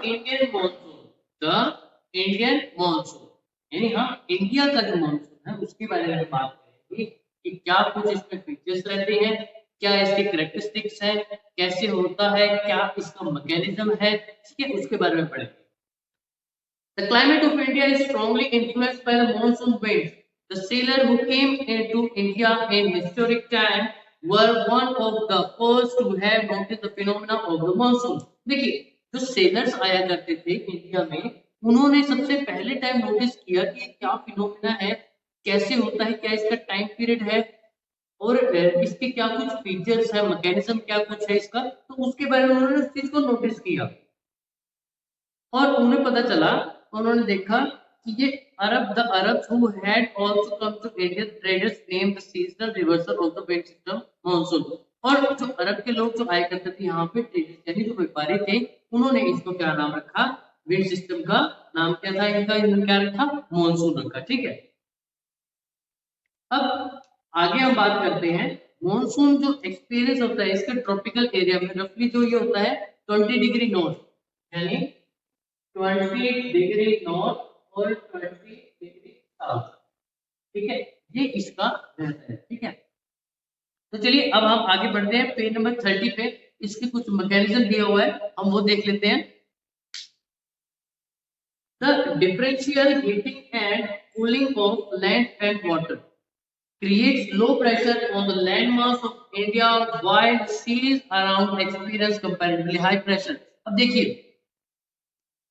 Indian monsoon, the Indian monsoon, यानी हाँ India का जो मानसून है उसके बारे में बात करेंगे कि क्या कुछ इसमें फीचर्स रहते हैं, क्या इसके कैरेक्टरिस्टिक्स हैं, कैसे होता है, क्या इसका मैकेनिज्म है, ठीक है, उसके बारे में पढ़ेंगे। The climate of India is strongly influenced by the monsoon winds. The sailors who came into India in historic time were one of the first to have noticed the phenomena of the monsoon. देखिए, जो sellers आया करते थे India में, उन्होंने सबसे पहले time notice किया कि क्या फिनोमेना है, कैसे होता है, क्या इसका टाइम पीरियड है, और इसके क्या कुछ फीचर्स है, मैकेनिज्म क्या कुछ है इसका, तो उसके बारे में उन्होंने उस चीज को नोटिस किया और उन्हें पता चला, उन्होंने देखा कि ये the Arabs who had also come to Indian traders name the seasonal reversal of the wind system monsoon. और जो अरब के लोग जो आया करते थे यहाँ पे ट्रेडर्स यानी जो व्यापारी थे, उन्होंने इसको क्या नाम रखा, विंड सिस्टम का नाम क्या था इनका, इन्होंने क्या रखा, मानसून रखा, ठीक है। अब आगे हम बात करते हैं मानसून जो एक्सपीरियंस होता है इसके ट्रॉपिकल एरिया में रफली जो ये होता है 20 डिग्री नॉर्थ, यानी 20 डिग्री नॉर्थ और 20 डिग्री साउथ, ठीक है, ये इसका रहता है, ठीक है। तो चलिए अब हम आगे बढ़ते हैं, पेज नंबर 30 पे इसके कुछ मैकेनिज्म दिया हुआ है, हम वो देख लेते हैं। The differential heating and cooling of land and water creates low pressure on the landmass of India while seas around experience comparatively high pressure। अब देखिए,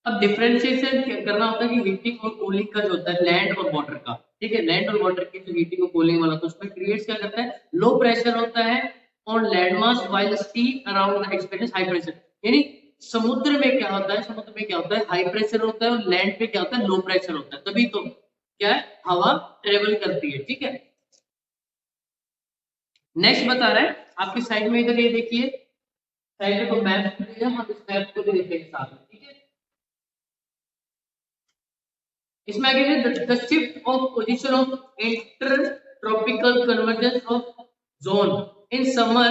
अब डिफरेंशिएशन करना होता है कि हीटिंग और कूलिंग का जो होता है लैंड और वाटर का, ठीक है, लैंड और वाटर की जो हीटिंग और कूलिंग वाला तो उसमें क्रिएट्स क्या करता है, लो प्रेशर होता है on land mass while sea around the experience high pressure. यानी समुद्र में क्या होता है, समुद्र में क्या होता है, हाई प्रेशर होता है, और लैंड पे क्या होता है, लो प्रेशर होता है, तभी तो क्या है, हवा ट्रेवल करती है, ठीक है। नेक्स्ट बता रहा है आपकी साइड में, इधर ये देखिए साइड में तो मैप दिया, हम इस मैप को भी देखेंगे साथ में, ठीक है। इसमें आगे the shift of position of inter tropical convergence of zone in summer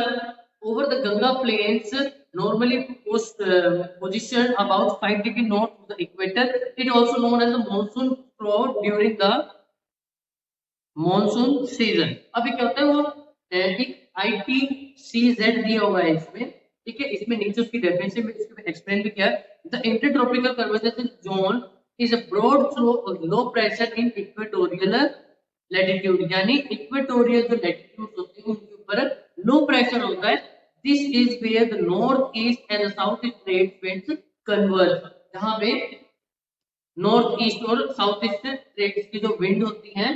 over the Ganga plains normally positioned about 5 degree north of the equator. It also known as the monsoon throughout during the monsoon season। अभी क्या होता है वो एक ITCZ दिया हुआ है इसमें, ठीक है, इसमें नीचे उसकी डेफिनेशन में इसमें एक्सप्लेन भी किया है। The intertropical convergence zone is a broad trough low pressure in equatorial latitude, यानी इक्वेटोरियल जो लैटिट्यूड होते हैं उनके ऊपर लो प्रेशर होता है। This is where the north east and the south east trade winds converge, जहां पे नॉर्थ ईस्ट और साउथ ईस्ट ट्रेड्स की जो विंड होती हैं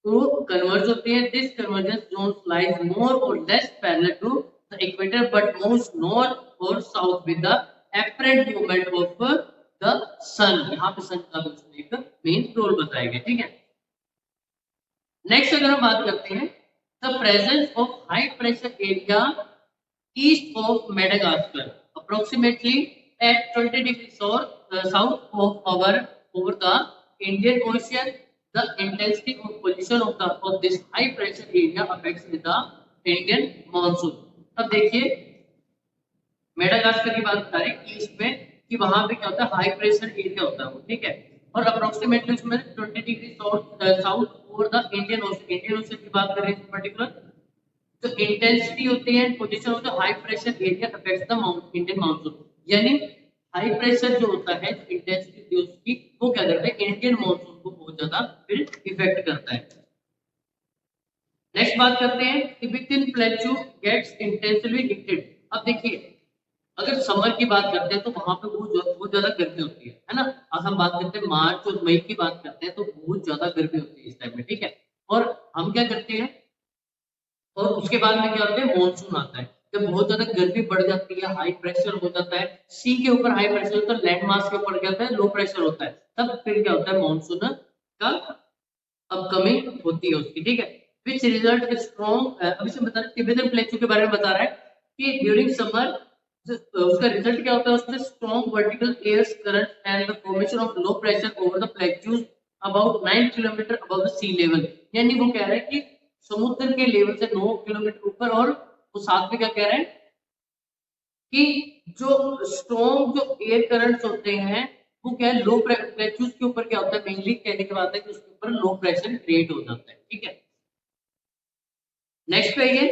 तो कन्वर्ज होती है। This convergence zone lies more or less parallel to the equator but moves north और south with the apparent movement of the sun. यहाँ पे सन का भी एक मेन रोल बताया गया, ठीक है। नेक्स्ट अगर हम बात करते हैं the presence of high pressure area east of Madagascar approximately at 20 degree south of our over the Indian ocean. The intensity of position of this high pressure area affects the Indian monsoon। अब देखिए Madagascar की बात बता रहे east में कि वहां पे क्या होता है, हाई प्रेशर एरिया होता है वो, ठीक है, और अप्रोक्सीमेटली उसमें 20 degree south over the Indian ocean की बात करें पर्टिकुलर, तो इंटेंसिटी होती है position of the high pressure area affects the Indian monsoon. यानी हाई प्रेशर जो होता है इंटेंसिटी उसकी वो क्या करता है, इंडियन मानसून को बहुत ज्यादा फिर इफेक्ट करता है। नेक्स्ट बात करते हैं Tibetan plateau gets intensively heated. अब देखिए अगर समर की बात करते हैं तो वहां पे बहुत ज्यादा गर्मी होती है ना। आज हम बात करते हैं मार्च और मई की बात करते हैं तो बहुत ज्यादा गर्मी होती है इस टाइम में, ठीक है। और हम क्या करते हैं, और उसके बाद में क्या होता है, मानसून आता है, जब बहुत ज्यादा गर्मी बढ़ जाती है, हाई प्रेशर हो जाता है, सी के ऊपर हाई प्रेशर होता है, लैंड मास के ऊपर क्या होता है, लो प्रेशर होता है, तब फिर क्या होता है, मानसून का अपकमिंग होती है उसकी, ठीक है। विच रिजल्ट इज स्ट्रॉन्ग, अभी से बता रहे तिब्बतन प्लेटू के बारे में बता रहा है कि ड्यूरिंग समर उसका रिजल्ट क्या होता है, उसमें strong vertical air current and the formation of low pressure over the plateaus about 9 kilometre above the sea level. यानी वो कह रहे हैं कि समुद्र के लेवल से 9 किलोमीटर ऊपर, और वो साथ में क्या कह रहे हैं कि जो स्ट्रॉन्ग जो एयर करंट्स होते हैं वो क्या है लो प्लेटूज के ऊपर क्या होता है मेनली कहने की बात है कि उसके ऊपर लो प्रेशर क्रिएट हो जाता है। ठीक है, नेक्स्ट पे ये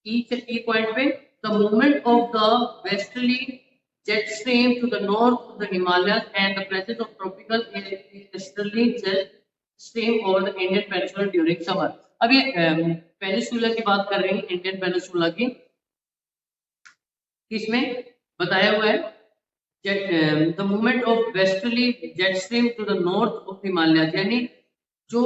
ई पॉइंट पे the movement of the westerly jet stream to the north of the Himalayas and the presence of tropical easterly jet stream over the Indian peninsula during summer। अब ये पेनिसुला की बात कर रहे हैं, इंडियन पेनिसुला की, इसमें बताया हुआ है the movement of westerly jet stream to the north of Himalaya, यानी जो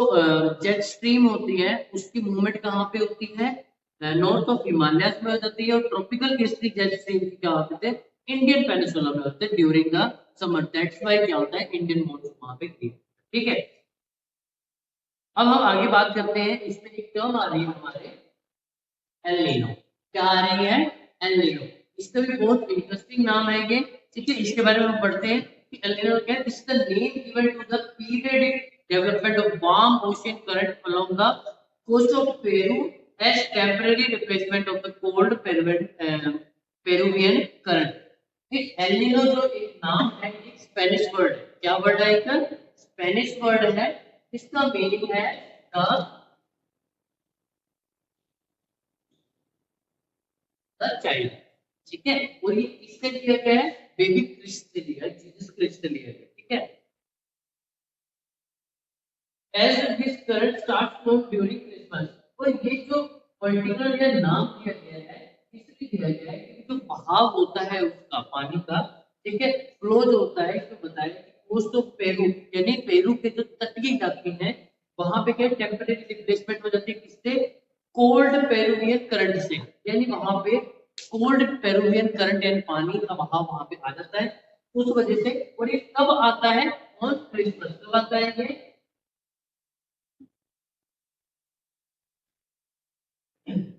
जेट स्ट्रीम होती है उसकी मूवमेंट कहाँ पे होती है, नॉर्थ ऑफ हिमालय में हो जाती है, और ट्रॉपिकल ईस्टर्ली जेट स्ट्रीम की क्या होते थे इंडियन पेनिसुला में होते हैं during the summer. That's why क्या होता है इंडियन मॉनसून वहां पे क्रिएट। ठीक है, अब हम आगे बात करते हैं, इसमें एक टर्म आ रही है हमारे एल नीनो। क्या आ रही है? El Nino. इसका भी बहुत इंटरेस्टिंग नाम है ये। ठीक है, इसके बारे में हम पढ़ते हैं कि एल नीनो क्या है। This is the name given to the periodic development of warm ocean current along the coast of Peru as temporary replacement of the cold Peruvian current। El Nino जो एक नाम है, एक स्पेनिश वर्ड है। क्या word है? एक Spanish word है। इसका मीनिंग है द चाइल्ड। ठीक है, और ये किससे लिया गया है? बेबी क्रिस्ट से लिया है, जीसस क्रिस्ट से लिया गया। ठीक है, as this current starts from during Christmas। और ये जो पर्टिकुलर ये नाम दिया गया है इसलिए दिया गया है क्योंकि जो बहाव होता है उसका पानी का, ठीक है, फ्लो जो होता है, इसमें बताया कि कोस्ट ऑफ पेरू यानी पेरू के जो तटीय इलाके हैं वहां पे क्या टेम्परेरी रिप्लेसमेंट हो जाती है किससे? कोल्ड पेरुवियन करंट से। यानी वहां पे कोल्ड पेरुवियन करंट यानी पानी का बहाव वहां पे आ जाता है उस वजह से। और ये कब आता है? On Christmas. कब आता है ये?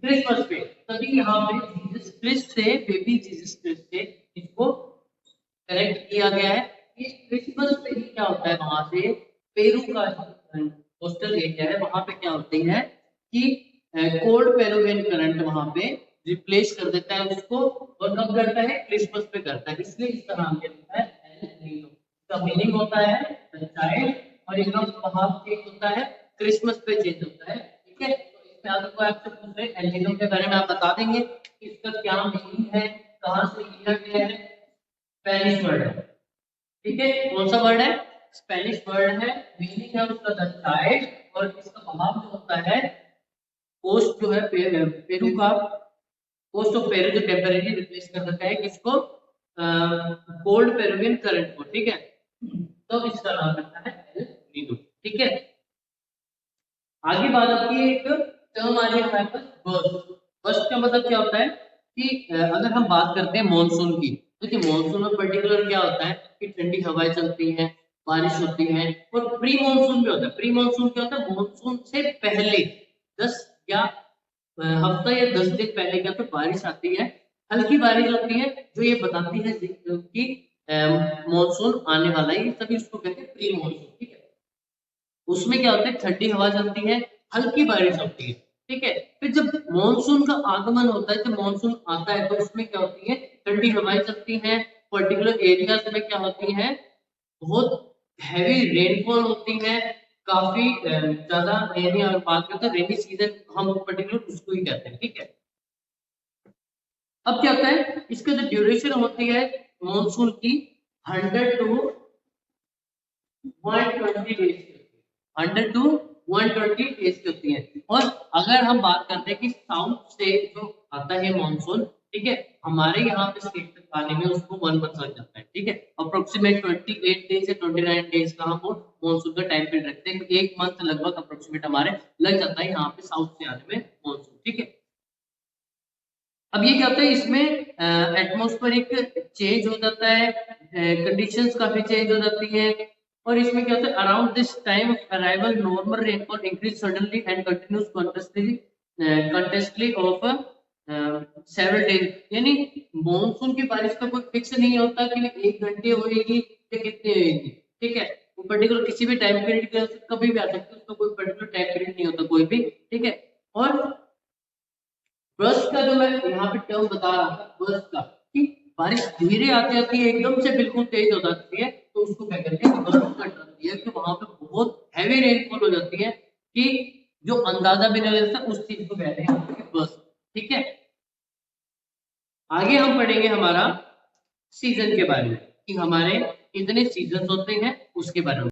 क्रिसमस पे। तभी यहाँ पे जीसस क्रिस्ट से, बेबी जीसस क्रिस्ट से इसको कनेक्ट किया गया है। इस क्रिसमस पे ही क्या होता है वहां से पेरू का कोस्टल एरिया है वहां पे क्या होते हैं कि कोल्ड पेरुवियन करंट वहां पे रिप्लेस कर देता है उसको। और कब करता है? क्रिसमस पे करता है, इसलिए इसका नाम क्या होता है? El Nino. इसका मीनिंग होता है द चाइल्ड, और इसका बहाव चेंज होता है क्रिसमस पे चेंज होता है। ठीक है, तो इसमें आपको आपसे पूछ रहे एल नीनो के बारे में आप बता देंगे कि इसका क्या मीनिंग है, कहां से लिया गया है। स्पेनिश वर्ड है। ठीक है, कौन सा वर्ड है? स्पेनिश वर्ड है। मीनिंग है उसका द चाइल्ड, और इसका बहाव जो होता है कोस्ट जो है पेरू का, कोस्ट ऑफ पेरू जो टेम्परेरी रिप्लेस कर देता है किसको? कोल्ड पेरुवियन करंट को। ठीक है, तो इसका नाम रहता है एल नीनो। ठीक है, आगे बात आती है, एक टर्म आ रही है हमारे पास बर्स्ट। बर्स्ट का मतलब क्या होता है कि अगर हम बात करते हैं मॉनसून की, तो देखिए मॉनसून में पर्टिकुलर क्या होता है कि ठंडी हवाएं चलती हैं, बारिश होती है, और प्री मॉनसून भी होता है। प्री मॉनसून क्या होता है? मॉनसून से पहले 10 या हफ्ता या 10 दिन पहले क्या तो बारिश आती है, हल्की बारिश होती है जो ये बताती है कि मॉनसून आने वाला है। तभी उसको कहते हैं प्री मॉनसून। ठीक है, उसमें क्या होता है ठंडी हवा चलती है, हल्की बारिश होती है। ठीक है, फिर जब मॉनसून का आगमन होता है, जब मॉनसून आता है तो उसमें क्या होती है ठंडी हवाएं चलती हैं। पर्टिकुलर एरियाज में क्या होती है बहुत हैवी रेनफॉल होती है, काफी ज्यादा। यानी अगर बात करते हैं रेनी सीजन हम पर्टिकुलर उसको ही कहते हैं। ठीक है, अब क्या होता है इसका जो ड्यूरेशन होती है मॉनसून की 100 टू 120 डेज, 100 टू 120 डेज की होती है। और अगर हम बात करते हैं कि साउथ से जो आता है मॉनसून, ठीक है, हमारे यहाँ पे स्टेट तक आने में उसको 1 मंथ लग जाता है। ठीक है, अप्रोक्सीमेट 28 डेज या 29 डेज का हम मॉनसून का टाइम पीरियड रखते हैं। 1 मंथ लगभग अप्रोक्सीमेट हमारे लग जाता है यहाँ पे साउथ से आने में मॉनसून। ठीक है, अब ये क्या होता है इसमें एटमॉस्फेरिक चेंज हो जाता है, कंडीशंस काफी चेंज हो जाती है। और इसमें क्या होता है around this time arrival normal rainfall increase suddenly and continuous continuously of several days. यानी मॉनसून की बारिश का कोई फिक्स नहीं होता कि 1 घंटे होगी या कितनी होगी। ठीक है, वो पर्टिकुलर किसी भी टाइम पीरियड के कभी भी आ सकती है, उसका कोई पर्टिकुलर टाइम पीरियड नहीं होता कोई भी। ठीक है, और बर्स्ट का जो मैं यहाँ पे टर्म बता रहा था बर्स्ट का, कि बारिश धीरे आती आती है एकदम से बिल्कुल तेज हो जाती है, तो उसको क्या कहते हैं, बर्फ कट जाती है, कि वहां पे बहुत हैवी रेनफॉल हो जाती है कि जो अंदाजा भी नहीं लगता, उस चीज को कहते हैं बर्फ। ठीक है, आगे हम पढ़ेंगे हमारा सीजन के बारे में, कि हमारे इतने सीजन होते हैं उसके बारे में।